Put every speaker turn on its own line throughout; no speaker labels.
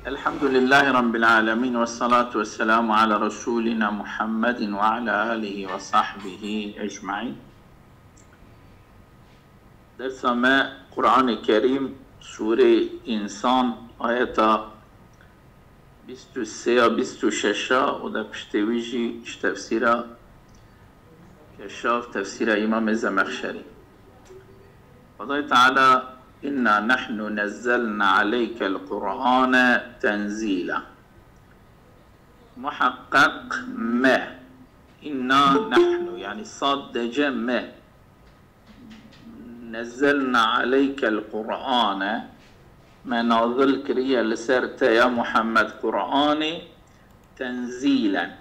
الحمد لله رب العالمين، والصلاة والسلام على رسولنا محمد وعلى آله وصحبه أجمعين. درس ما قرآن الكريم سورة إنسان آيات 23 و 26 وده بشتويجي تفسير كشاف تفسير إمام الزمخشري. قال تعالى: إنا نحن نزلنا عليك القرآن تنزيلا. محقق ما إنا نحن يعني صاد ما نزلنا عليك القرآن ما ناظل كريا لسرت يا محمد قرآني تنزيلا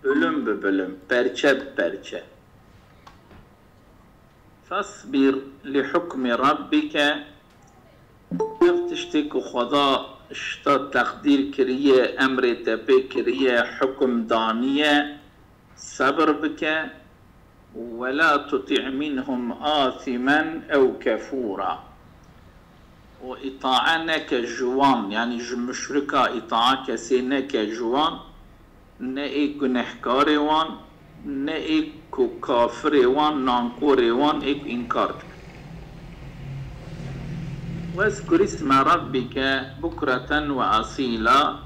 بلم ببلم برشة ببرشة. فاصبر لحكم ربك تشتك خدا اشتا تقدير كريه امر تبي كريه حكم دانية صبر بك ولا تطع منهم آثما أو كفورا. وإطاعنك جوان يعني مشركة إطاعك سينك جوان نئك نحكاري وان نئك كافر وان نانكور وان إك إنكارك. واذكر اسم ربك بكرة وأصيلا.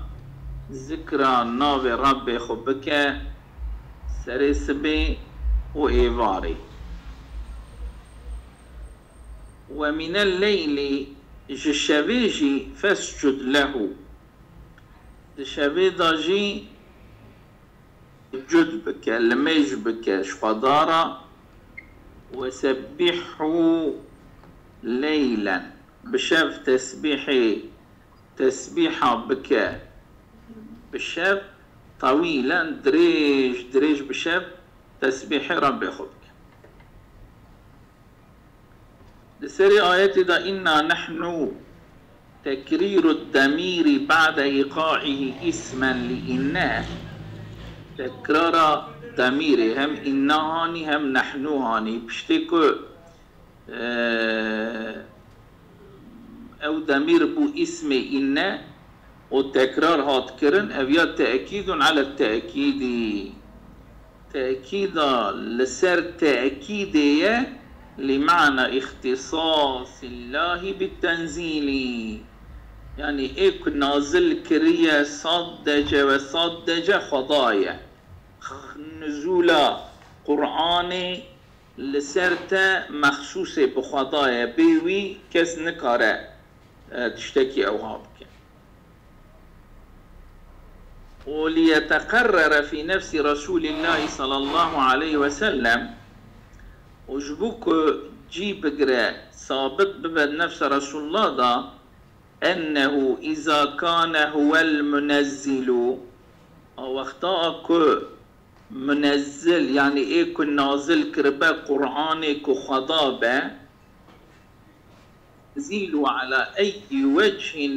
ذكرى ناو رب خبك سرسبي وإيفاري. ومن الليل جشبيجي فاسجد له. جشبيجي جد بك لميج بك شفدارا. وسبحوا ليلا بشاف تسبيحة بك بشاف طويلا دريج بشاف تسبيح ربي خبك. لسري آيات دا إنا نحن تكرير الضمير بعد إيقاعه اسما لإناه. تكرار ضمير هم إنهاني هم نحنوهاني بشتكو أو ضمير بو اسم إنا والتكرار هات كرن أبيا تأكيد على التأكيد. تأكيد لسر تأكيدية لمعنى اختصاص الله بالتنزيل. يعني ايك نازل كريا صدجة وصدجة خضايا نزول قرآن لسرتا مخصوصة بخضايا بيوي كس نكارة تشتكي أو هابك. وليتقرر في نفس رسول الله صلى الله عليه وسلم وجبوك جيب قرأ ثابت ببد نفس رسول الله دا أنه إذا كان هو المنزل أو اختاك منزل يعني إيكو نازل كربا قرآنك خضابة نزيل على أي وجه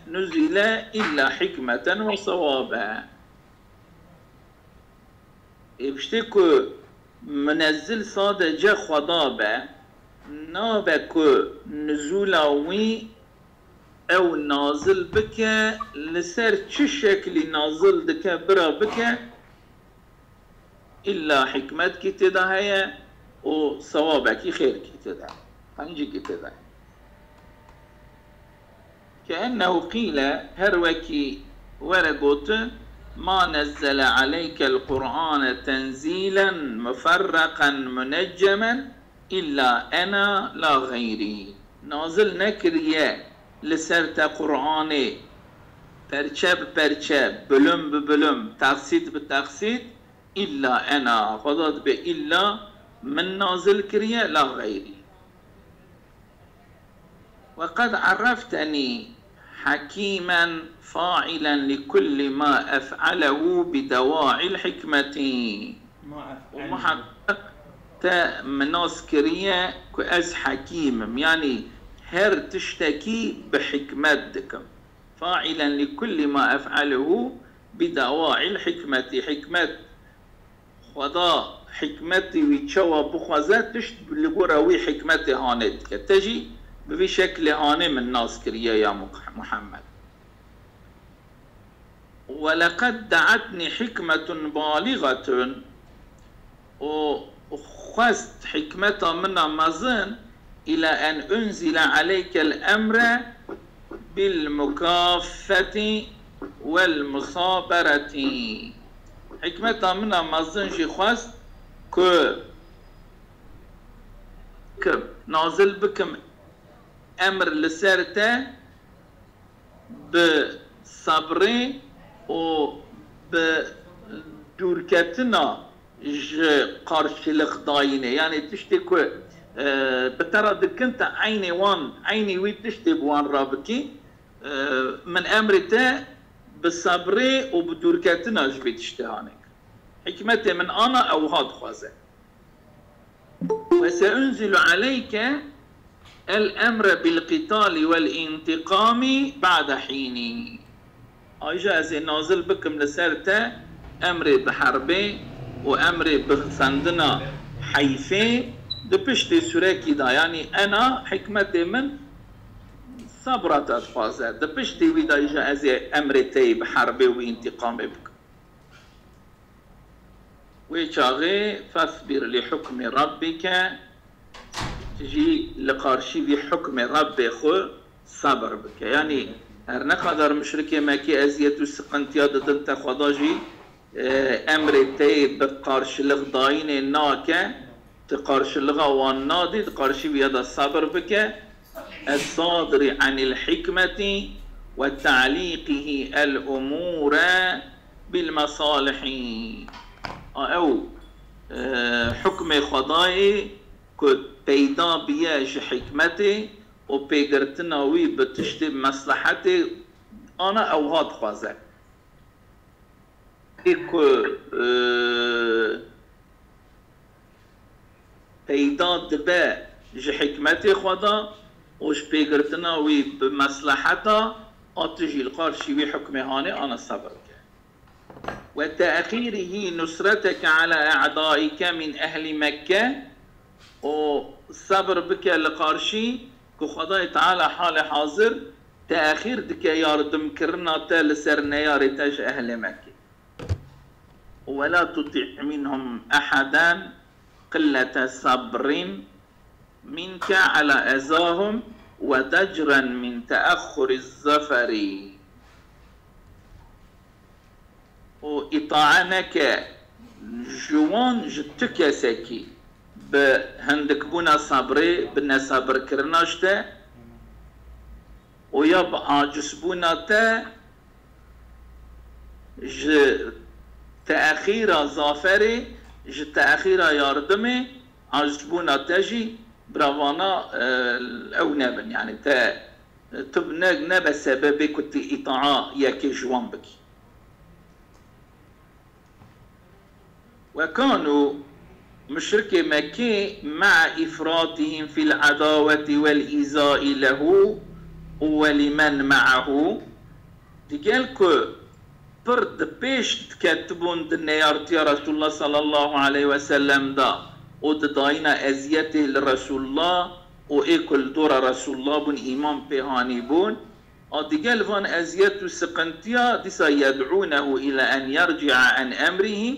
نزل إلا حكمة وصوابا. بشتكو منزل صادجة خضابة نابكو نزولاوي أو نازل بك لسر شكل نازل دك برا بك إلا حكمتك تدعي وصوابك خيرك تدعي هنجيك تدعي. كأنه قيل هروكي ورقوت ما نزل عليك القرآن تنزيلا مفرقا منجما إلا أنا لا غيري. نازل نكريا لسرت قرآن برشب بلم ببلم تقصيد بتقصيد إلا أنا فضاد بإلا من نازل كريا لا غيري. وقد عرفتني حكيما فاعلا لكل ما أفعله بدواعي الحكمة. ومحقق مناس كريا كأز حكيم يعني هر تشتكي بحكمتك. فاعلا لكل ما أفعله بدواعي الحكمة. حكمة خدا حكمتي ويتشوى بخوزات تشت لقراوي حكمتي هانتك تجي بشكل آني من ناس كريه يا محمد. ولقد دعتني حكمة بالغة، وخست حكمة من مزن إلى أن أنزل عليك الأمر بالمكافة والمصابرة. حكمة من مزن شي خست ك نازل بكم أمر لسرته بصبري و بدوركتنا قارش لخضاينه، يعني تشتكي بترى دكنت عيني وان عيني وي تشتي بوان رابكي من أمرته بصبري وبدوركتنا جبي تشتهانك. حكمتي من أنا أو هاد خوازه. وسأنزل عليك الأمر بالقتال والانتقام بعد حين. أجازي نازل بكم لسرته أمري بحربي وأمري بخسندنا حيفي دبشتي سوريكي دا، يعني أنا حكمتي من صبرت أتفازة دبشتي ويدا إجازي أمري تي بحربي وانتقامي بكم. ويشاغي فاصبر لحكم ربك، تجي لقارشي بحكم ربي خو صبر بك، يعني هر نقدر مشركي ماكي ازيت وسقنتيا دنت خداجي امر تي بقارش لغضاين ناكا تقارش لغا والنادي تقارشي بيد الصبر بك الصادر عن الحكمة وتعليقه الأمور بالمصالح، أو حكم خداي كد بيدا بياش حكمتي وبيقرتنا وي بتشتي مصلحتي أنا أو هاد خوازك إيكو بيدا دبا جي حكمتي خدا وش بيقرتنا وي بمصلحتها أتجي القارشي وي حكمي هاني أنا صبرك. وتأخيره نصرتك على أعدائك من أهل مكة، والصبر بك لقارشي كو خداي تعالى حال حاضر تأخير دك ياردم كرنا تال سرنا يارتاج أهل مكة. ولا تطع منهم أحدا قلة صبر منك على أذاهم ودجرا من تأخر الظفر. وإطاعنك جوان جتك سكي بهندك بونا صبري بنا صبر كرناشته ويبقى جسبونا تا تأخير ظافري تأخير ياردمي عجبونا تجي براوانا أو نبن، يعني تا تبنى نبى سببي كنت إطاعة ياكي جوان بكي. وكانوا مشركي مكة مع إفراطهم في العداوة والإيذاء له ولمن معه تقالكو برد بيش تكتبون دنيارت يا رسول الله صلى الله عليه وسلم دا ودداينا أزيته لرسول الله وإيكل دور رسول الله بن إمام بيهاني بون تقال فان أزيته سقنتيا ديسا يدعونه إلى أن يرجع عن أمره.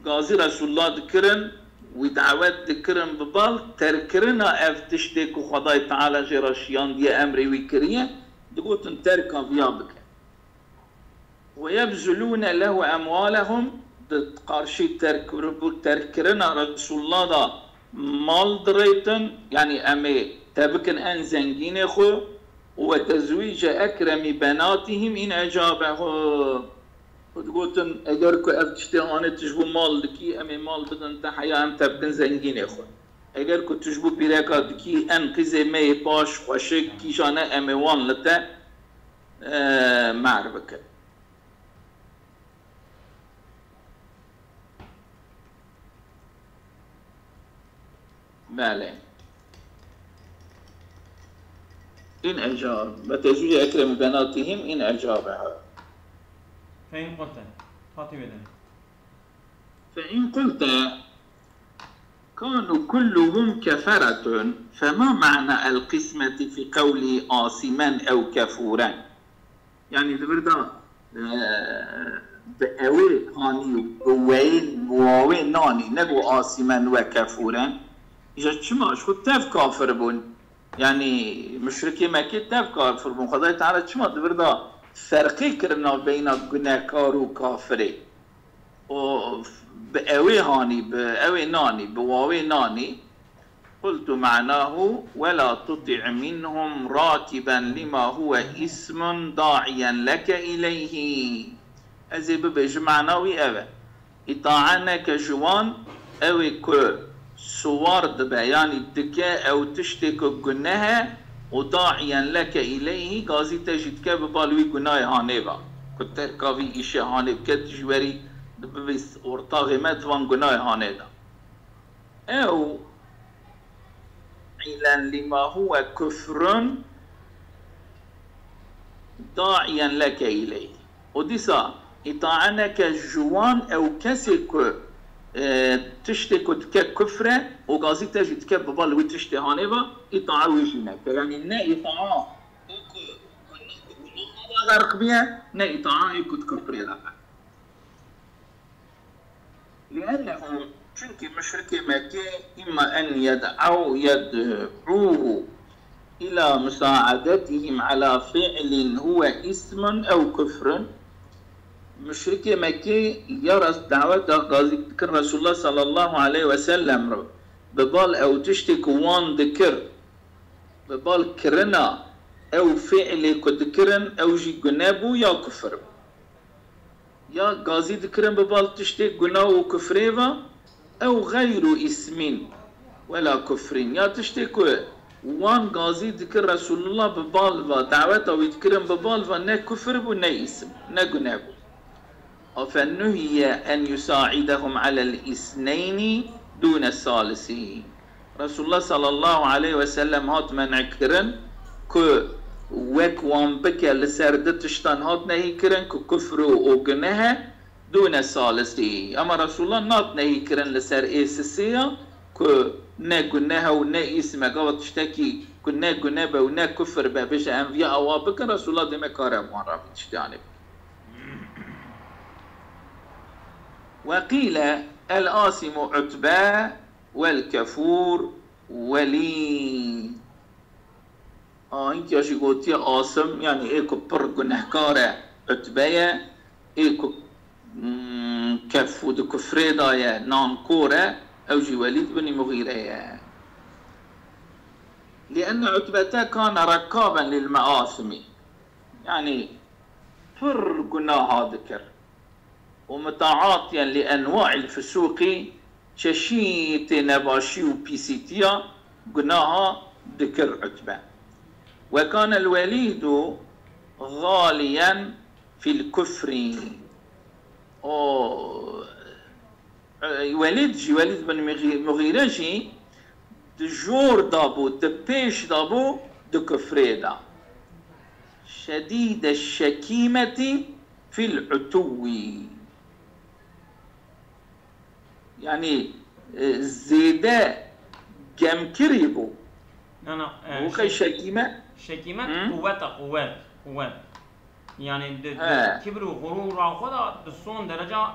قاضي رسول الله ذكرن ودعوات ذكرن ببال تركرنا اف تشتكو خداي تعالى جراشيان دي امري ويكريه دقوت تركا بيابك. ويبذلون له اموالهم قارشي تركرنا رسول الله دا مال دريتن، يعني امي تبكن ان زنجين خو وتزويج اكرم بناتهم ان اجابه. وتقولن اگر کو افتشتهانه تجبو مال دکی امی مال بدن تحیا هم تبکن زنگین خو، اگر کو تجبو پیرکا دکی ان قیزه می باش خوشک کیشانه امی وان لتا معربکه. بله این اجاب بتزوج اکرم بناتهم این اجابها.
فإن قلت فاطمة
فإن قلت كانوا كلهم كفرة، فما معنى القسمة في قوله آثما أو كفورا؟ يعني دبردا بأوي هاني بوين ناني نقو آثما وكفورا إجا شما شو تاف كافر بون، يعني مشركي مكي تاف كافر بون، خدای تعالى شما دبردا فرقي كرنا بين گناهكار وكافري و بأوي هاني بأوي ناني بواوي ناني. قلت معناه ولا تطع منهم راكبا لما هو اسم داعيا لك إليه. أزي ببج معناوي أبا إطاعنك جوان أوي كو صور دبا يعني دكا أو تشتك جنها وداعيا لك إليه قازي تجد كبالوي جناي هانيبا كنت كافي إشي هانيب كتجوري بس ورطاغمات وان جناي هانيدا أو إلا لما هو كفر داعيا لك إليه. وديسا إطاعنك جوان أو كسك تشتك كفرة وقازي تجد كببال وتشتي هانيبا إطاعة ويجينك، يعني نا إطاعة غرق بها نا إطاعة يكون كفري لها، لأنه çünkü müşrik-i Mekke إما أن يدعوه إلى مساعدتهم على فعل هو اسم أو كفر. مشرك مكة يرى دعوة غازي ذكر رسول الله صلى الله عليه وسلم ببال أو تشتك وان ذكر ببال كرنا أو فعل كذكرن أو جي جنابو يا كفر، يا غازي ذكرن ببال تشتك جناه وكفريفا أو غير اسم ولا كفر، يا تشتك وان غازي ذكر رسول الله ببالفا دعوته ويذكرن ببالفا نا كفر ونا اسم نا جنابو. فنهي أن يساعدهم على الاثنين دون الثالث. رسول الله صلى الله عليه وسلم هات منع كرن كو وك وان بكى لسردتشتان هات نهي كرن كو كفر وجنها دون الثالث. أما رسول الله نات نهي كرن لسر إيسسية كو نا جنها ونا اسم قوة تشتكي كنا جنابة ونا كفر بابش أنبياء أوابك رسول الله دم كارم مرة بتشتاني. وقيل الآثم عتبى والكفور ولي. انت يا شيخوتي آثم يعني ايكو بر گنهكارة عتبى ايكو كفو دو كفريدا يا نانكورة او جي وليد بن مغيرة، لأن عتبة كان ركابا للمآثم، يعني بر گناها ذكر ومتعاطيا لأنواع الفسوق ششيت نباشي وبيسيتيا قناها ذكر عتبة. وكان الوليد غاليا في الكفر. وليد بن مغيرة جي دجور دابو دبيش دابو دكفريدا شديد الشكيمة في العتو، يعني زيدا جم كريبو
لا
وخي شكيمة
قوات يعني كبر وغرور خدا دسون درجة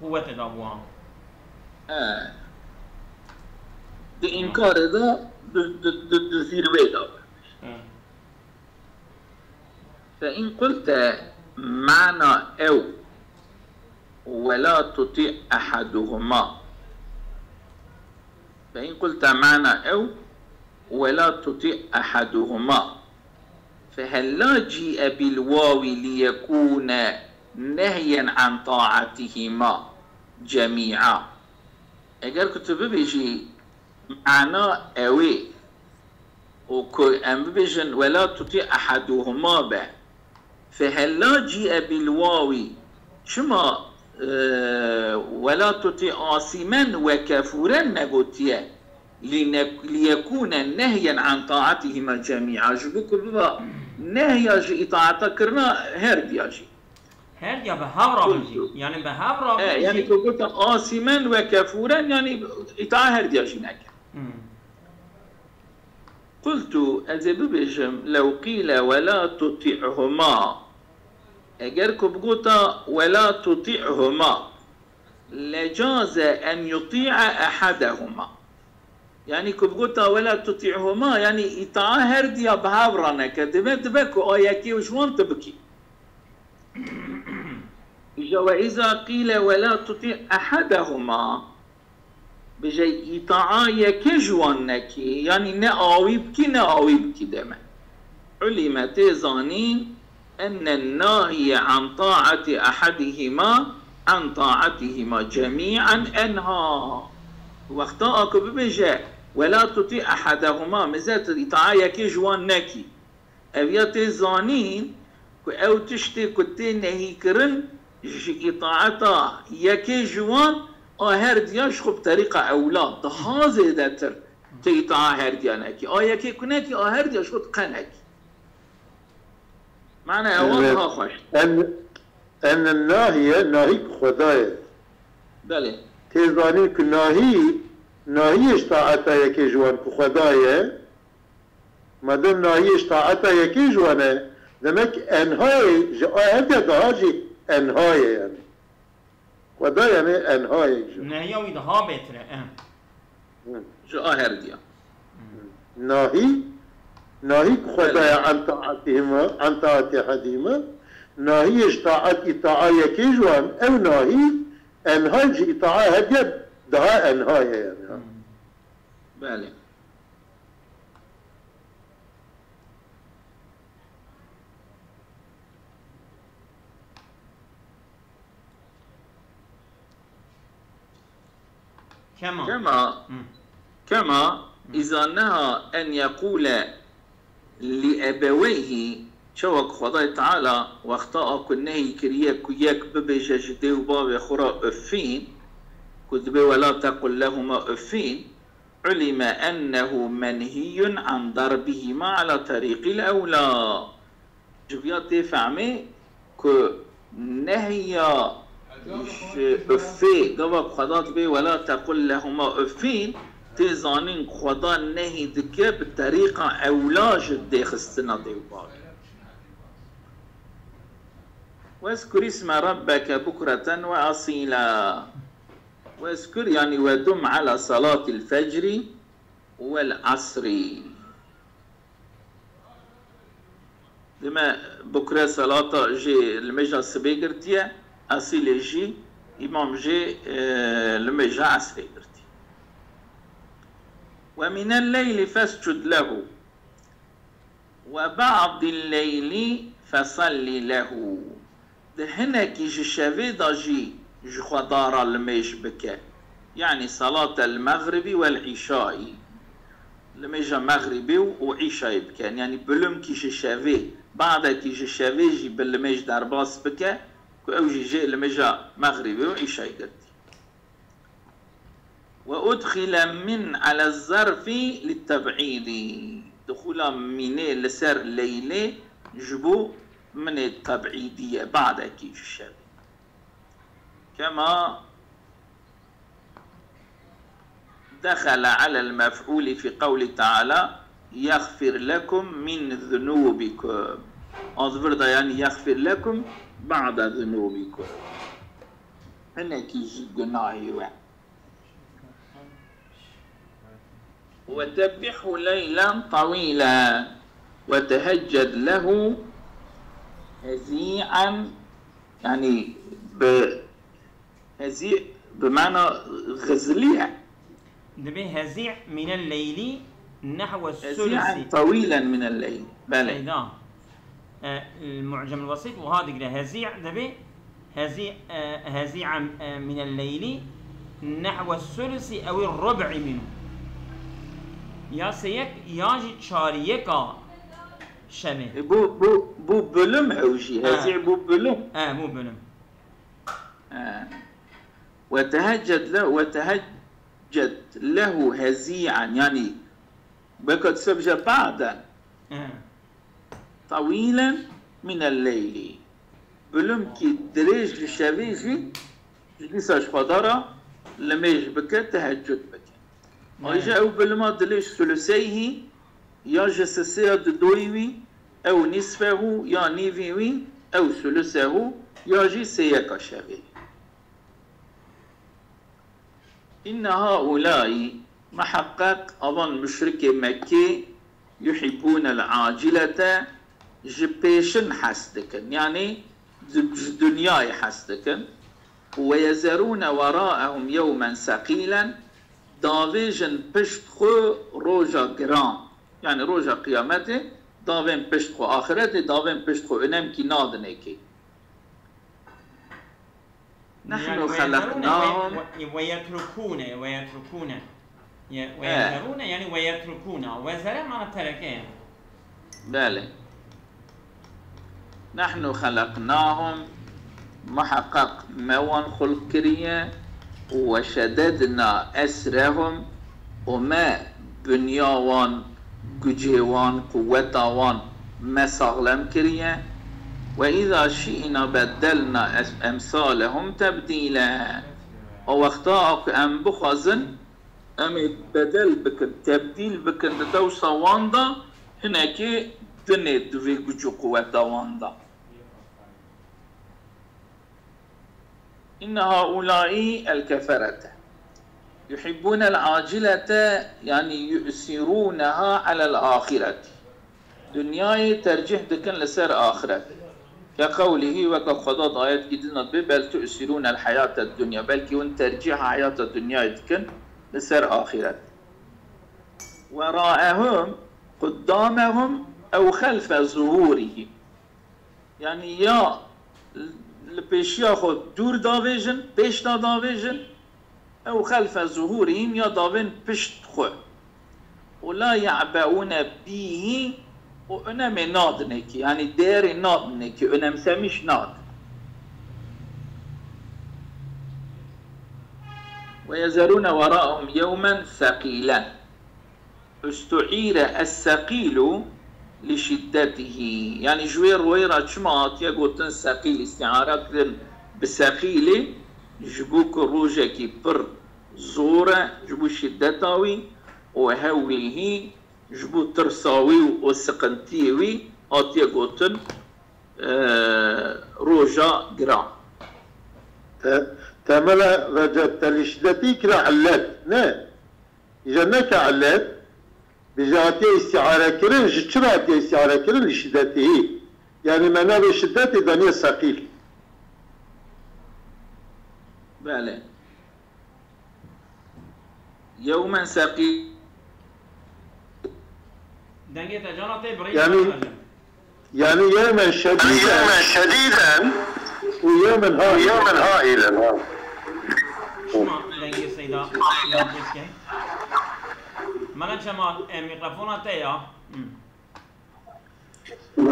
قوة دابوها
دي إنكار ده زيروي داب. فإن قلت معنى أو ولا تطيع أحدهما، فإن قلت معنى أو ولا تطيع أحدهما فهل لا جيء بالواو ليكون نهيا عن طاعتهما جميعا؟ اگر كنت ببيجي معنى أوي ببيجن ولا تطيع أحدهما با فهل لا جيء بالواو شما ولا تطيع آثما وكفورا نقوتيا ليكون نهيا عن طاعتهما جميعا. جبوك ببا نهيا جي إطاعتا كرنا هرد ياجي
هر يا بهابرا بجي يعني بهابرا بجي
يعني كنت آثما وكفورا يعني إطاعة هر دياشينك. قلت أزب بجم لو قيل ولا تطيعهما أجر كبقوتا ولا تطيعهما لجاز أن يطيع أحدهما يعني كبقوتا ولا تطيعهما يعني إطاعة هر ديا بهابرانا كدبك وآيكي وشوان تبكي وإذا قيل ولا تطيع أحدهما بجي إطاعة يكجوانك يعني نأويبكي دما علم تزانين أن الناهي عن طاعة أحدهما عن طاعتهما جميعا أنهى واختاءك ببجي ولا تطيع أحدهما مزات إطاعة يكجوانك أو تزانين أو تشتي كتين نهي كرن إطاعتا يكي جوان آهر دياش خب طريقة أولاد هذا داتر تيطاع آهر ديانكي يكي كنكي آهر دياش خب قنكي معنى أولها خوش
أن الناهية ناهيك خداية
بله
تيزاني ناهيش طاعتا يكي جوان كخداية مادام ناهيش طاعتا يكي جوانه دمك انهای آهر دهاجی انهای یعنی خدا یعنی انهای جو
نهی و ایدها بهتره
جو آهر دیا
ناهی خدای عن طاعت حدیمه ناهیش طاعت اطاعه یکی جوان او ناهی انهای جی اطاعه هدیه ده انهای یعنی
بله كما إذا نهى أن يقول لأبويه شوك خدای تعالى واخطاء كنهي كريا كياك ببجاج ديو باب خرا أفين كذب ولا تقل لهما أفين علم أنه منهي عن ضربهما على طريق الأولى جبيات فهمي كنهي أفي قبل خدات بي ولا تقل لهما أفين تزانين خدا نهي دكا بطريقة أولاج الديخ السنة ديوباك واذكر اسم ربك بكرة وأصيلا واذكر يعني ودم على صلاة الفجر والعصر لما بكرة صلاة جي المجا السبيقرتية أصيل جي إمام جي المجا عسبيقرتي ومن الليل فاسجد له وبعض الليل فصلي له ده هنا كي جشافي داجي جخدار الميش بك يعني صلاة المغرب والعشاء الميجا مغربي وعشاء بك يعني بلوم كي جشافي بعد كي جشافي جي بالميج دارباس بك أو جي الميجا مغربي وعشاء قد وأدخل من على الظرف للتبعيد دخول من لسر ليلة جبو من التبعيدية بعد كي الشاب كما دخل على المفعول في قول تعالى يغفر لكم من ذنوبكم أصبر ده يعني يغفر لكم بعد ذنوبكم هنا كي يجي قناهي واحد وتبحه ليلا طويلا وتهجد له هزيعا يعني هزيع بمعنى غزليع
دبي هزيع من الليل نحو الثلث
هزيعا طويلا من الليل بلى
أيضا المعجم الوسيط وهذا كده هزيع دبي هزيعا من الليل نحو الثلث أو الربع منه يا سيك ياجي شاريكا شبه
بو بلم اوجي هزيع بو بلم
بو بلم
وتهجد له هزيعا يعني بقد سبجة بعدا طويلا من الليل بلوم كي دريج لشافيجي جلساش فدارا لميج بكا تهجد بكا ايجا او بلما دليش ثلثيه يا جسسيه دويوي او نصفه يا نيفيوي او ثلثه يا جسيه شافي. إن هؤلاء محقق أظن مشرك مكي يحبون العاجلة جبيشن حسدكن يعني دنياي حسدكن ويزرون وراءهم يوما ثقيلا دافيجن بشتخو روجا جرام يعني روجا قيامته دافين بشتخو آخرته دافين بشتخو انم كي نادنكي. نحن
يعني
خلقناهم
ويتركون يعني ويتركون وزر معنى تركين.
بله نحن خلقناهم محقق موان خلق كريا وشددنا أسرهم وما بنياوان جيوان قوتاوان ما سغلم كريا وإذا شئنا بدلنا أمثالهم تبديلا ووقتاك أم بخزن أم بدل بكن تبديل بكن دوسا واندا هناك دنيت في جوجو قوة واندا. إن هؤلاء الكفرة يحبون العاجلة يعني يؤثرونها على الآخرة دنياي ترجح دكن لسر آخرة كقوله وكخضاد آيات جدنا بل تؤثرون الحياة الدنيا بل كون ترجيح حياة الدنيا دكن لسر آخرة وراءهم قدامهم أو خلف ظهورهم يعني يا البيش ياخد دور دافيجن بيش دافيجن أو خلف ظهورهم يا دافين بشت خو ولا يعبؤون به وأنا من نادنك يعني دير نادنك أنا مسميش ناد. ويزرون وراءهم يوما ثقيلا استعير الثقيل لشدته يعني جوير ويرا جماعت يقولون ثقيل استعارة بثقيل جبوك روجك بر زورة جبو شدتاوي وهوله جبو ترساوي وسقنتيوي آتي قوتن روجا جرام
تملا رجعت لشدتي كلا علات نه إذا علات بجاتي استعارة كرن جتشراتي استعارة كرن لشدته يعني منال شدته دنيا ثقيل.
بله يوما ثقيل
يعني يوما شديدا ويوما هائلا.
دنگی سیدا مالا جمال میکروفونات یا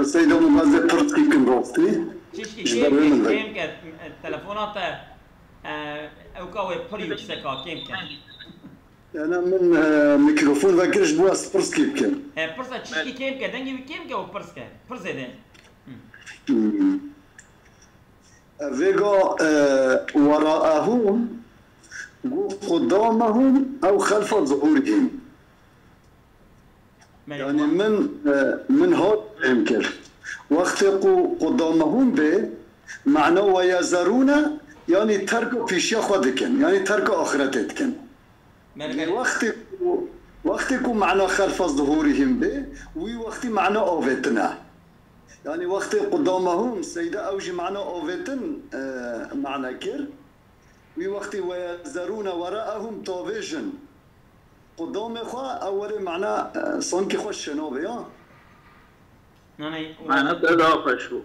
سيدة مغازي برتقي كم روستي
چیشکی کیم که تلفونات او کاوی پریوچ سکا کیم که
أنا من ميكروفون ذاكرش بواس برسكي بكم
برسا چیشکی کیم که دنگی کیم که و برسکه برسه ده
فيغا وراءهم قدامهم أو خلف ظهورهم يعني من هون يمكن وقت قدامهم به معناه ويزرون يعني تركوا في شيء خدكن يعني تركوا آخرتكن يعني وقتكم معناه خلف ظهورهم به ووقت معناه أوفتنا يعني وقت قدامهم سيدة أوجي معناه أوفتن معنى كر ووقت ويزرون وراءهم توفيجن قدام خوا أول معنى صنك خوش شنو يا
معنى إضافة شو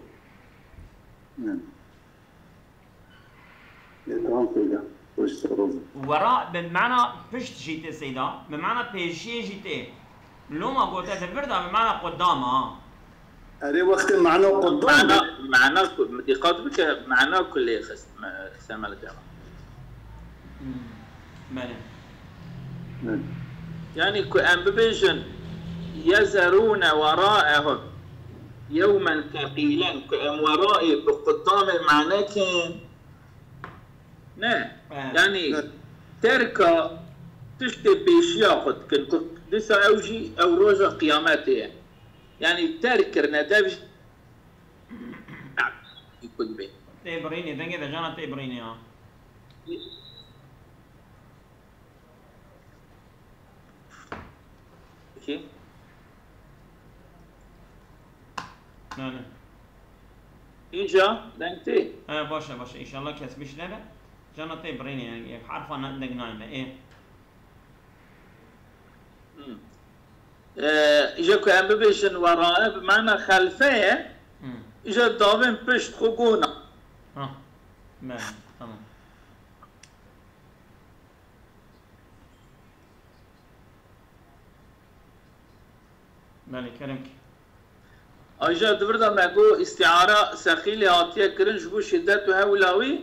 وراء بمعنى پشت جيته سيدا بمعنى پیشی جيته لو ما قلت تفردا بمعنى قدام
هذا وقت معنى قدام
معنى دقات بك معنى كل خص سمال جماعة يعني كأن ببيجن يزرون وراءهم يوما ثقيلا ورائي بقدام معناه كان نه يعني تركة تشتي بيشياخد كنت لسه أوجي أو روجا قيامته يعني تركرنا دافش يكون بيه
تبريني دنجي ده جانا تبريني
اوكي
نه
إيجا دنتي
باشه إن شاء الله كسبش لا جانا تبريني يعني حرف أنا دقناين إيه
إجا كأن ببيشن وراء بمعنى خلفه إجا دابن بشت خقونا
ماشي تمام مالي كرمك
اجا دبردا مگو استعاره ثقيل هاتيه كرنج بو شدت هولاوي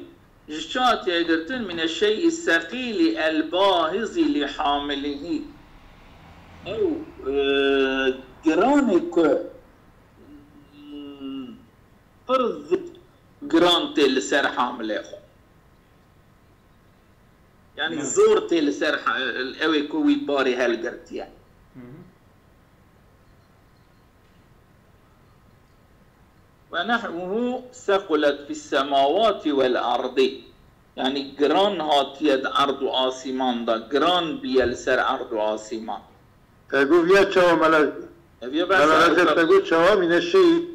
جشات يقرتن من الشيء الثقيل الباهظ لحامله او جرانك فرض جرانتي لسر حامله يعني زورتي لسر القوي كوي باري هالقرت يعني ونحوه ثقلت في السماوات والأرض يعني جران هاتيد أرض آسمان دا جران بيلسر أرض آسمان
تقول يا شوا ملاك تقول شوا من الشيء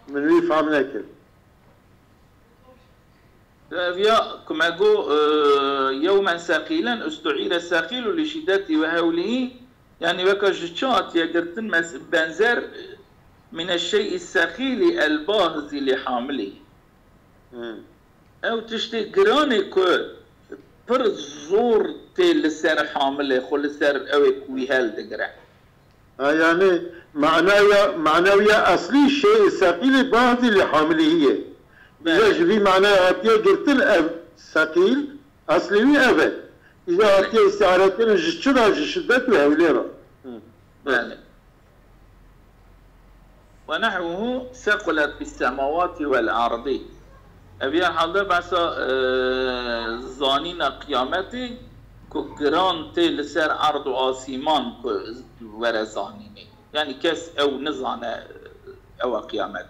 من يفهم نكر
فيا كما جو يوما ثقيلا استعير الثقيل لشدته وهوله يعني وكجتشات يقرتن بنزر من الشيء الثقيل الباهظ لحامله او تشتي جراني كو پر زور تل سر حامله خل سر او كوي هل دقرا
يعني معنوية أصلي الشيء الثقيل الباهظ لحامله هي يجري معناها هاتيه قرتن ثقيل أصلي أبد إذا هاتيه استعارتين جشدته هوليرا
ونحوه ثقلت في السماوات والأرض أبيا حاضر بس زانين قيامتي كو جران تل سر أرض آسمان كو ورا زانيني يعني كس أو نزانة أو قيامت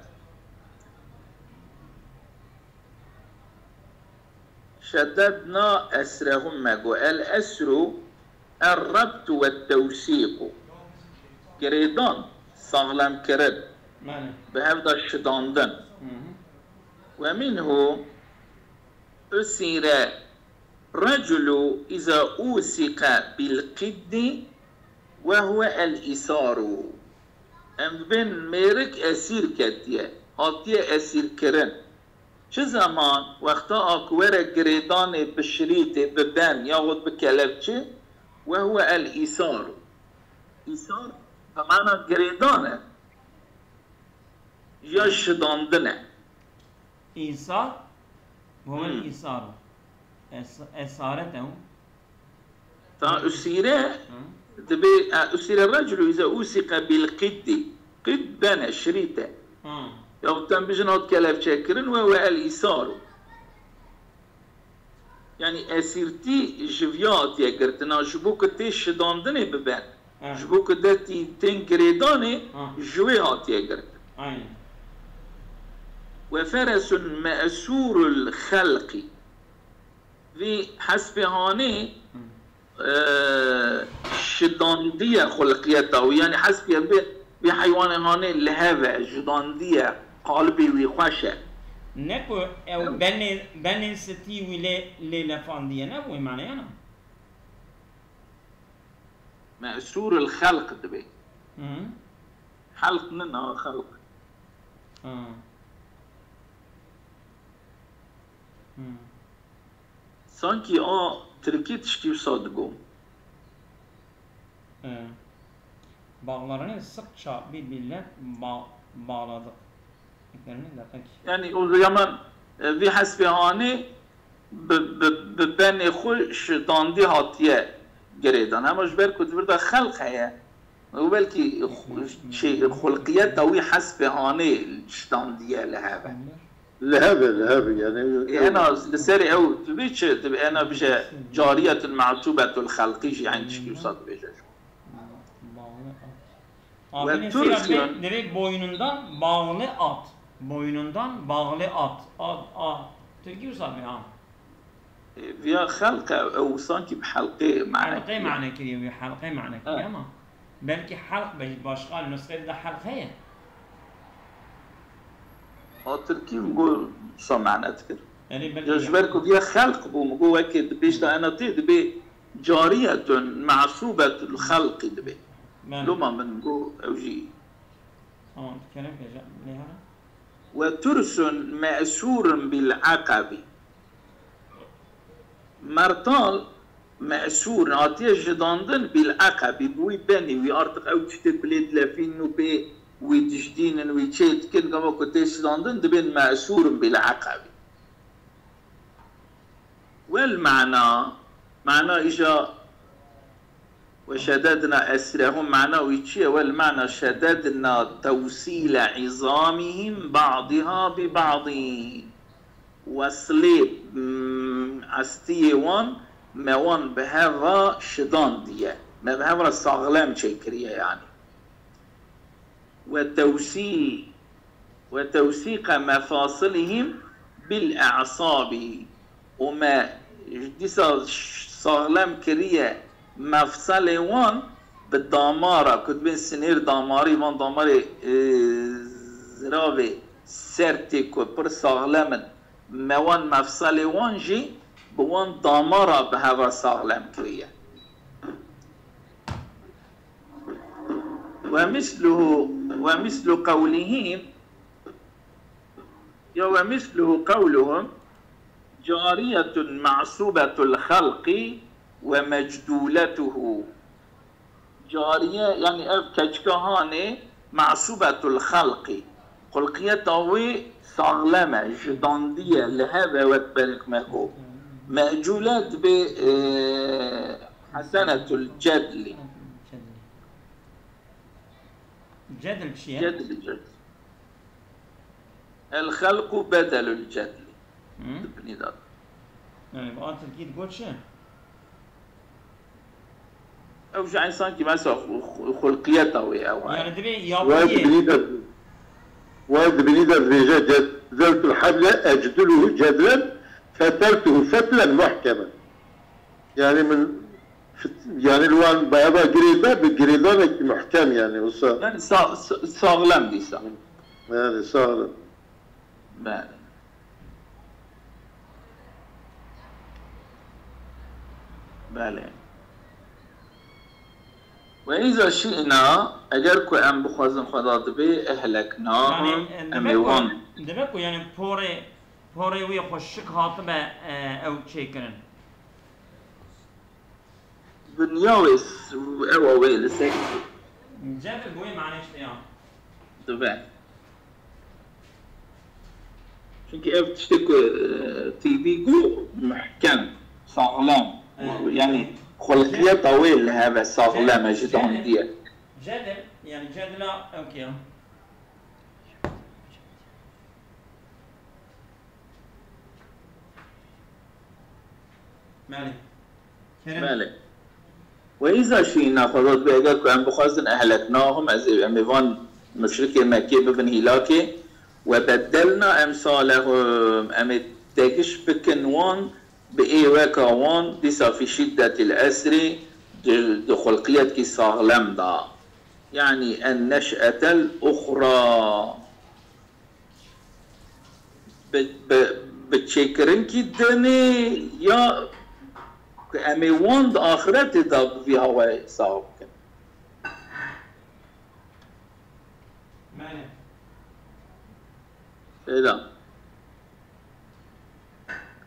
شددنا أسرهم مجو الأسر الربط والتوثيق جريدان صغلم كرد بهذا الشداندن ومنه أسر رجل إذا أوثق بالقد وهو الإسار أم بين ميرك أسير كتيا هاتيا أسير كرن چه زمان وقتا أكوار جريدان بشريط ببان ياخد بكلبچه وهو الإسار إسار بمعنى جريدانه یا شداندنه
إيصار هو الإيصار إسارته
فأسيره تبي أسير الرجل إذا أوثق بالقد قد بنا شريطه يا تنبجنات كلف شاكرن وهو الإيصار يعني أسيرتي جفيات يا قرتنا جبوك تي شداندنه ببان جبوك دتي تنقريدانه جويهات يا قرت وفرس مأسور الخلق في حسبهانه شداندية خلقيته يعني حسب بحيوانهانه لهذا جداندية قلبي وخشة
نكو او بني ستي ولا لفاندية نبوي معنى أنا
مأسور الخلق دبي حلق منها خلق sanki o Türkiye tişkiv sadıgum.
Bağlarını sıkça birbirine bağladık.
Yani o zaman bir hasbihane beni خوش داندی هاتیه گریدن همش بر کد برده خلق هیا وبلكي شيء خلقيات توي حسب هاني الشتان ديالها
لهذا يعني
انا لسري او تبيش تبي انا بش جارية معصوبة الخلقي شي عند شكي وصاد بيجا
Demek boynundan bağlı at. Boynundan bağlı at. Türkçe usabi ha.
فيها خلقة أو صانكي بحلقة معنى
حلقة معنى كذي حلقة معنى كذي أما بلكي حلق باشغال النسخة ده حلقة
تركي نقول شو معنى تكر
يعني
جبركو فيها خلق بومقو أكيد بيش أنا تدبي جارية معصوبة الخلق دبي لما بنقول أوجي
تكلم ليها
وترس مأسور بالعقب مرتال مأسور عطيه جداندن بالعقب بوي بني ويارتق أو تشتت بليد لافين وبي ويتجدين ويتشيت كن كما كنت جداندن دبين مأسور بالعقب والمعنى معنى إجا وشددنا أسرهم معنى ويتشي والمعنى شددنا توصيل عظامهم بعضها ببعض وصلي عستيوان موان بهذا شدان ديه ما بهذا الصغلام شكرية يعني وتوثيق مفاصلهم بالأعصاب وما ديسا صغلام كريه مفصل وان بالدامارة كنت بين سنير داماري وان داماري زراوي سرتي كو بر صغلامن موان مفصل وان جي بوان دامارة بهذا صغلام كريه ومثل قولهم ومثله قولهم جارية معصوبة الخلق ومجدولته جارية يعني أف كجكهاني معصوبة الخلق خلقيته صغلمة جداندية لهذا وتبارك ماكو مأجولات بحسنة الجدل
جدل بشيء
جدل الخلق بدل الجدل تبني ذات
يعني بقى تركيد قول شيء
أو شيء إنسان كي مثلا خلقيته أو
يعني تبي يابوية
واد بنيدر رجال ذلت الحبل أجدله جدلا فترته فتلا محكما يعني من يعني الوان بابا جريدا بجريدان محكم يعني وصار
يعني صاغلم دي صار
يعني صاغلم
بله وإذا شئنا أجركو أم بخوازن خدا دبي أهلكناهم أميوان
دبكو يعني بوري وي خوشك هاتبه أو تشيكرن
دنياويس أو ويلسك
جاب بوي معناش بيان
دبي çünkü ev tiştek TV جو محكم صاغلام يعني خلقية طويل هذا صاغلام جدا دي
جدل يعني جدل اوكي
مالك وإذا شينا خذت بيجاك أن بخازن أهلكناهم از أميفان مشرك مكي ببن هلاكي وبدلنا أمثالهم أم تجش بكنوان بإيواكا وان ديسا في شدة الأسر دخلقيات كي صاغلم دا يعني النشأة الأخرى بتشكرن كي دني يا أمي وان دا آخرت دا في هواي صاغب لا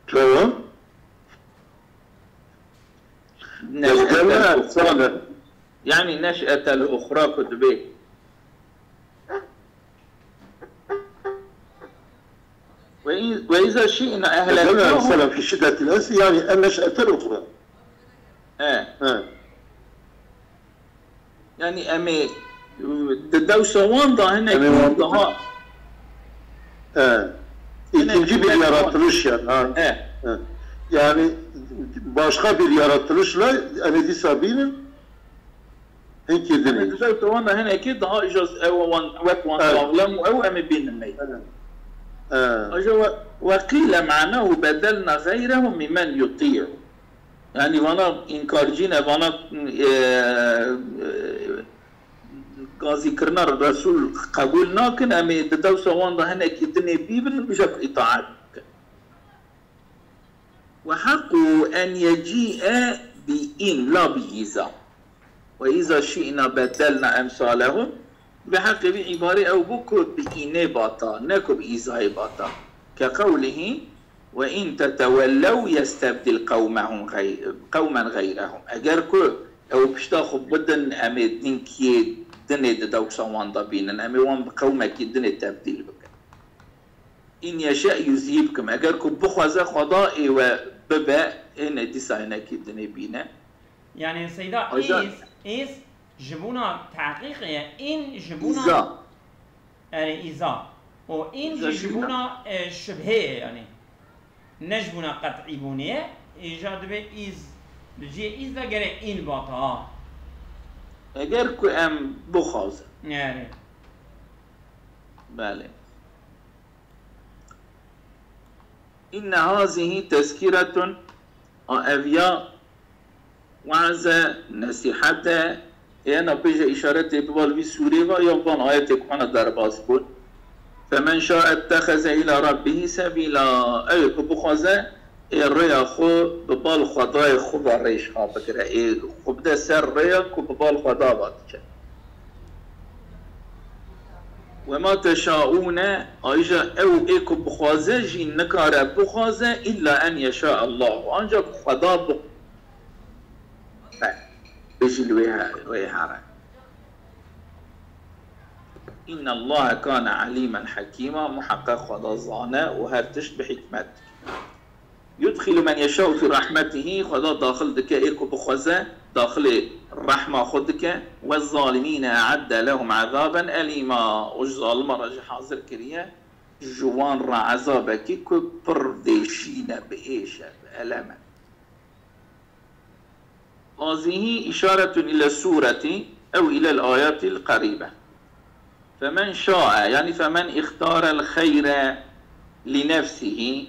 شو؟
يعني نشأة الأخرى كتبه وإذا شئنا
أهلكناهم في شدة الأسر يعني النشأة الأخرى
يعني يعني أمي الدوسة واندا هنا كده
İkinci bir yaratılış yani. Yani başka bir yaratılışla emedi sabinin هنكدني
الدوسة واندا هنا كده ها إجاز أو وان أغلم أو أمي بين المي وقيل معناه بدلنا غيره ممن يطيع يعني وانا إنكارجينا وانا قاضي كرنا الرسول قبولنا كن أمي الدوسة واندا هنا كدني بيبن بشكل إطاعت وحقه أن يجيء بإن لا بإذا وإذا شئنا بدلنا أمثالهم بحق بعبارة أو بكو بإنه باطا نكو بإذا باطا كقوله وإن تتولوا يستبدل قوما غيرهم أجركو أو بشتاخو بدن أمي دين كي دني دوكسا واندا بينن أمي وان بقوما كي دني تبديل بك إن يشاء يذهبكم أجركو بخوزا خضائي وببا إن ديساينا كي دني بينا
يعني سيدا إيس جبونا تحقيقية إن جبونا إذا وإن جبونا شبهية يعني نجبونا قطعي بونية إيجاد به إز بجي إذا جرى إن باطا
أجر كو أم بخاز
يعني
بله إن هذه تذكرة أبيا وعزة نصيحة أنا بيجي إشارة ببال في سوريا يوم آياتك أنا درباس بود فمن شاء اتخذ إلى ربه سبيلا أي بخوزة الريا خو ببال خداي خو بريش خابكرة خو بده سر ريا كو ببال خدا باتك وما تشاءون أيجا أو إيكو بخوزة جي نكار بخوزة إلا أن يشاء الله وأنجا خدا بيجي الويهارة إن الله كان عليما حكيما محقق خدا زانا وهرتش بحكمتك يدخل من يشاء في رحمته خدا داخل دكائك بخوزة داخل الرحمة خدك والظالمين أعد لهم عذابا أليما والظالم رجع حاضر كريا جوان را عذابك كبردشين بإيشا بألما هذه إشارة إلى السورة أو إلى الآيات القريبة فمن شاء يعني فمن اختار الخير لنفسه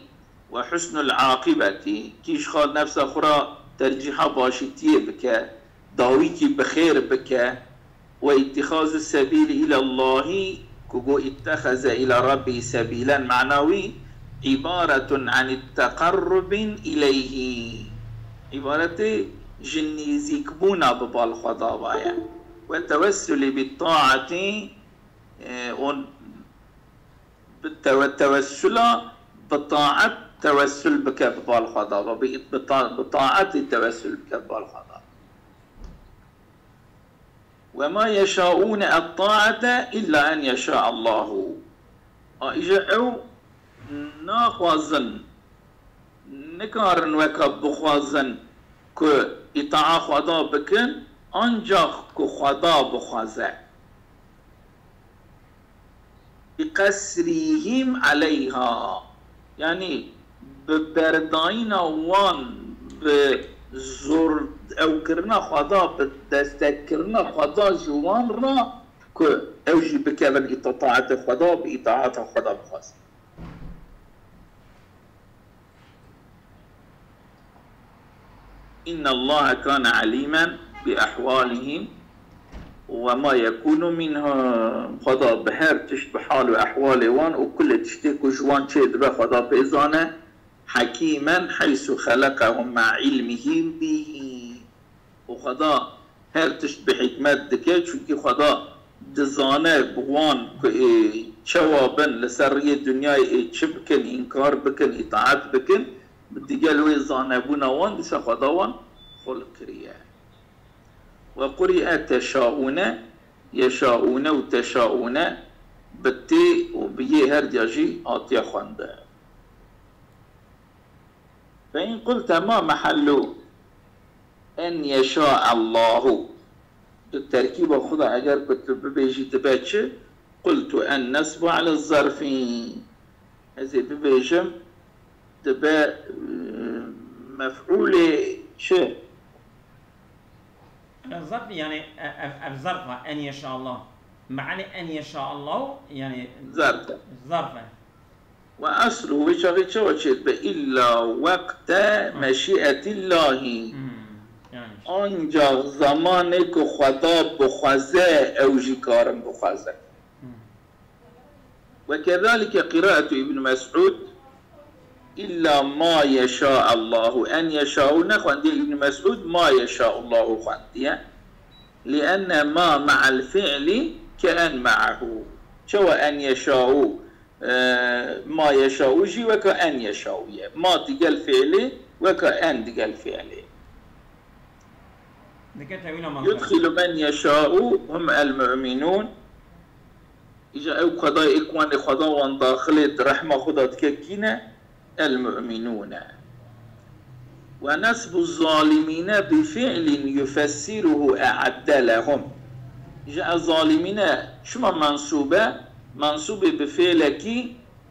وحسن العاقبة كيش خال نفسه أخرى ترجيحة باشتية بك داويكي بخير بك واتخاذ السبيل إلى الله كو اتخذ إلى ربه سبيلا معنوي عبارة عن التقرب إليه عبارة جنيزيك بونا ببال خضابايا والتوسل بالطاعة والتوسل بطاعة توسل بك ببال خضابا بطاعة التوسل بك ببال خضابا وما يشاءون الطاعة إلا أن يشاء الله إجعوا ناخوازن نكارن وكب بخوازن كو إطاعة خدا بكن أنجاخ كو خدا بخوازه بقسرهم عليها يعني ببرداين وان بزور او كرنا خدا بدستكرنا خدا جوان را كو اوجي بكبن إطاعة خدا بإطاعة خدا بخواز إن الله كان عليما بأحوالهم وما يكون منها خدا بهر تشت بحال وأحوال وان وكل تشتك وجوان تشد بخدا بإذانه حكيما حيث خلقهم مع علمهم به وخدا هر تشت بحكمت دكي چونكي خدا دزانه بوان شوابا لسرية الدنيا چبكن إنكار بكن إطاعت بكن بدي قالوا يزانه بونا وان دسا خدا وان خلق كريا وقرئ تشاؤون يشاؤون وتشاؤون بالتي وبيه هردياجي آتيا خانده فإن قلت ما محل أن يشاء الله التركيب خذ اگر كنت ببيجي تباتش قلت النصب على الظرف هذه ببيجم تبا مفعول شيء
الظرف يعني الظرف أن يشاء الله معنى أن يشاء الله يعني ظرف
وأصله وشغي شوشت إلا وقت مشيئة الله
يعني
آنجا زمانك خدا بخوازه أو جكارم بخوازه وكذلك قراءة ابن مسعود إلا ما يشاء الله أن يشاء نخوندي ابن مسعود ما يشاء الله خوندي لأن ما مع الفعل كأن معه شو أن يشاء ما يشاء جي وكأن يشاء ما تقال فعله وكأن تقال فعله يدخل من يشاء هم المؤمنون إجا أو قضاء إكوان خضا داخل رحمة خدا تككينا المؤمنون ونسب الظالمين بفعل يفسره أعد لهم جاء الظالمين شما منصوبة بفعلك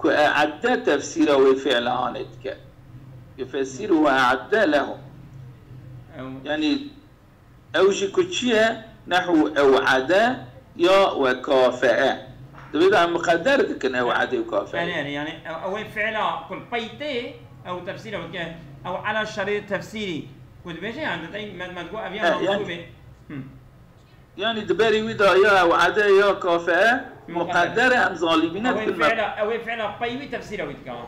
كأعد تفسيره وفعل عنتك يفسره أعد لهم يعني أوجي كتشيها نحو أوعد يا وكافأ تبدأ عن مقدر كن أوعد وكافأ
يعني أو فعل كل بيتي أو تفسيره أو على شريط تفسيري كنت بيجي عند ما تقول أبيان منصوبة
يعني دبري ودا يا أوعد يا كافأ مقدر أم ظالمين
أو فعل بيوي تفسيره ويتكلم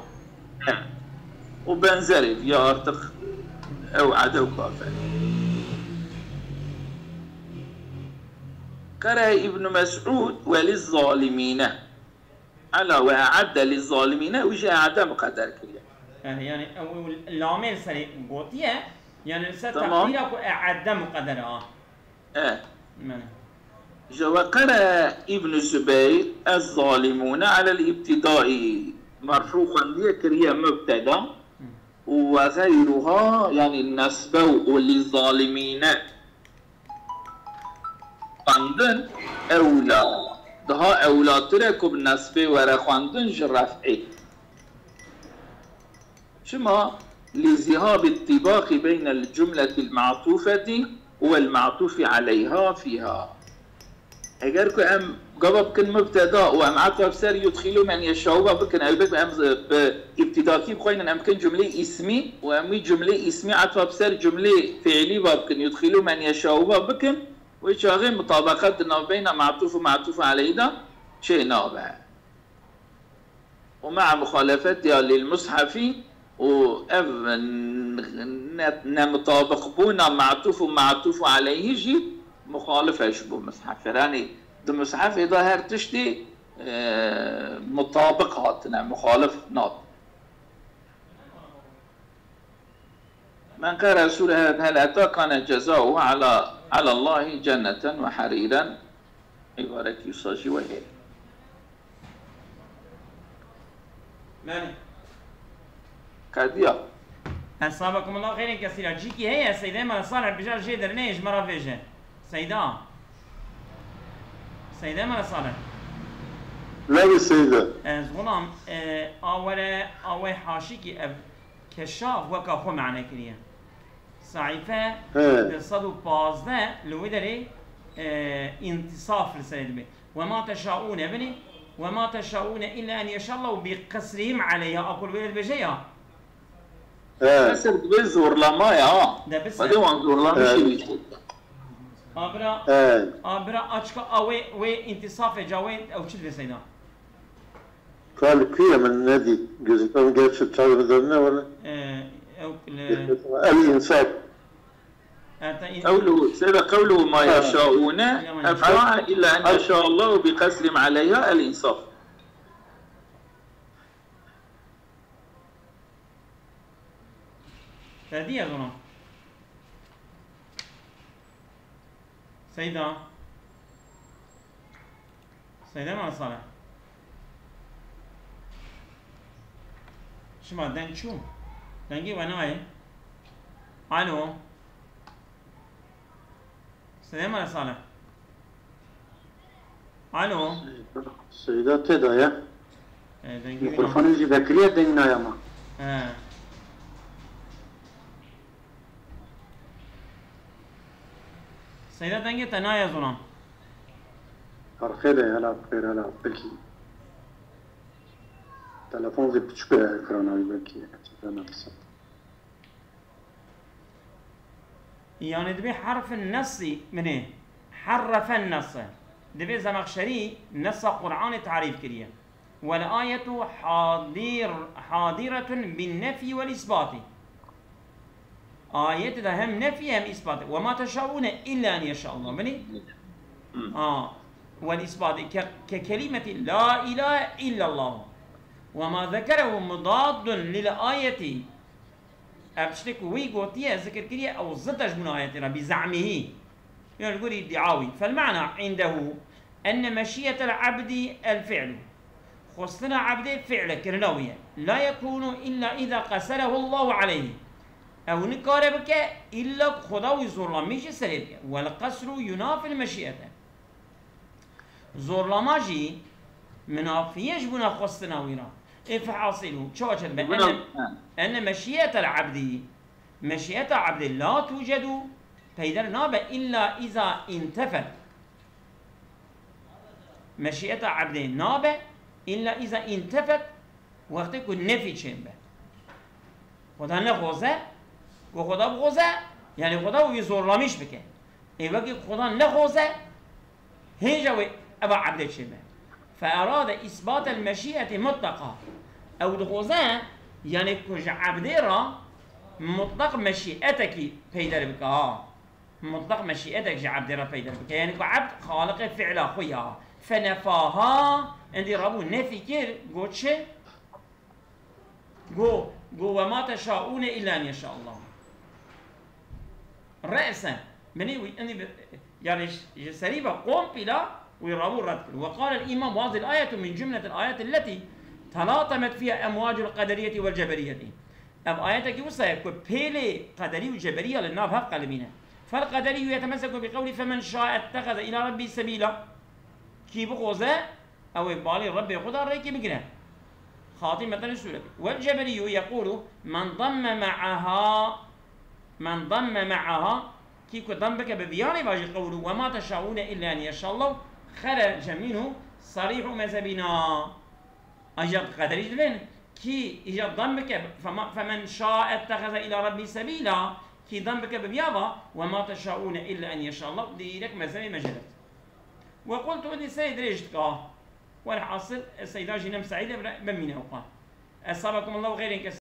وبنزرف يا أرتق أوعد وكافأ قرأ ابن مسعود وللظالمين على وأعد للظالمين وجاء أعد مقدر كريم
يعني العامل سري قوتيه يعني ستقديرك أعد مقدر
وقرأ ابن الزبير الظالمون على الابتداء مرفوعا لكريم مبتدا وغيرها يعني النسب وللظالمين خواندن أولى دها أولى ترك بالنسبة ورا خواندن جرفعي شما لذهاب الطباق بين الجملة المعطوفة والمعطوف عليها فيها اگر که ام قبل كن مبتدا وام عطف سر يدخلوا من يشاء بكن او بك ام ابتداكي بخوين ام كن جمله اسمي وام جمله اسمي عطف سر جمله فعلي بكن يدخلوا من يشاء بكن ويشاغي مطابقات بين معطوف ومعطوف عليه ده شيء نابع ومع مخالفة للمصحف وأف نمطابق بونا معطوف ومعطوف عليه يجي مخالفة شبه مصحف يعني ده مصحف إذا هرتشتي مطابقاتنا مخالف ناط من قال رسول هل أتى كان جزاؤه على الله جنة وحريرا عبارة يصاجي وهي
ماني
كاديا
أصابكم الله خير كثيرا جيكي هي سيدة ما صالح بجال جيدر نيج مرة فيجن سيدة ما صالح
لا بالسيدة
غلام أول حاشيكي كشاف وكا خو معنى كريا صحيفة بالصدو بازده لو داري انتصاف لسيد بي وما تشاءون ابني وما تشاءون إلا أن يشاء الله بقصرهم عليها أقول ويل بجيها
بس بزور لما يا
ده بس
بدي وانزور لما شيء
أبرا أشكا أوي انتصاف جوين أو شو بسينا
قال كيا من النادي جزء من جالس تشاور بدرنا ولا الإنصاف
قوله ما يشاءون أفعى إلا أن يشاء الله بقسم عليها الإنصاف
فدي يا غنى سيدة ما صالح شما دن شو دنگي وناي الو سيدة ما صالح الو
سيدة تدايا ميكروفون يجي بكرية دينا يا ما
سيدة دنگه تنايا زنان
خير هلا بخير هلا بكي تلفون زي بتشكو اكراناوي بكي
يعني دبي حرف النص منه حرف النص دبي زمخشري نص قرآن تعريف كريه والآية حاضرة بالنفي والإثبات آية ده هم نفي هم إثبات وما تشاءون إلا أن يشاء الله مني والإثبات ككلمة لا إله إلا الله وما ذكره مضاد للآية أبشتك ويقوتيها ذكر كريه أو زدج من آياتنا بزعمه يعني يقول ادعاوي فالمعنى عنده أن مشيئة العبد الفعل خصنا عبد فعل كرنوية لا يكون إلا إذا قسره الله عليه أو نكاربك إلا خداوي زورلاميش سريبك والقسر ينافي المشيئة زورلاماجي منافيش بنا خصنا ويرا إفحاصله شوشت أن مشيئة العبد لا توجد فإذا ناب إلا إذا انتفت مشيئة عبد ناب إلا إذا انتفت وقت يكون نفي شنبه خدا نخوزه وخدا بخوزه يعني خدا ويزور لاميش بكه إيه وقت خدا نخوزه هنجا أبا عبد شنبه فأراد إثبات المشيئة مطلقة أو دخوزه يعني كج عبد را مطلق مشيئتك بيدر بك مطلق مشيئتك جعبد را بيدر بك يعني كعبد خالق فعل أخويا فنفاها عندي ربو نفي كير قوت شي قو وما تشاءون إلا أن يشاء الله رأسا مني يعني سريبا قوم بلا ويرابو رد وقال الإمام وهذه الآية من جملة الآيات التي تلاطمت فيها أمواج القدرية والجبرية أم آياتك يوصى بيلي قدري وجبرية للنار هب قلبنا فالقدري يتمسك بقول فمن شاء اتخذ إلى ربي سبيلا كي بخوزة أو بالي ربي خدا ريكي بقنا خاتمة السورة والجبري يقول من ضم معها كي ضم بك ببياني باجي قوله وما تشاءون إلا أن يشاء الله خرج منه صريح مذهبنا أجاب قدري جبين كي إجاب ضم بك فمن شاء اتخذ إلى ربي سبيلا كي ضم بك ببيابا وما تشاءون إلا أن يشاء الله دي لك مذهبي مجلت وقلت أني سيد ريشتك والحاصل السيدة جنم سعيدة بمين أوقات أصابكم الله خير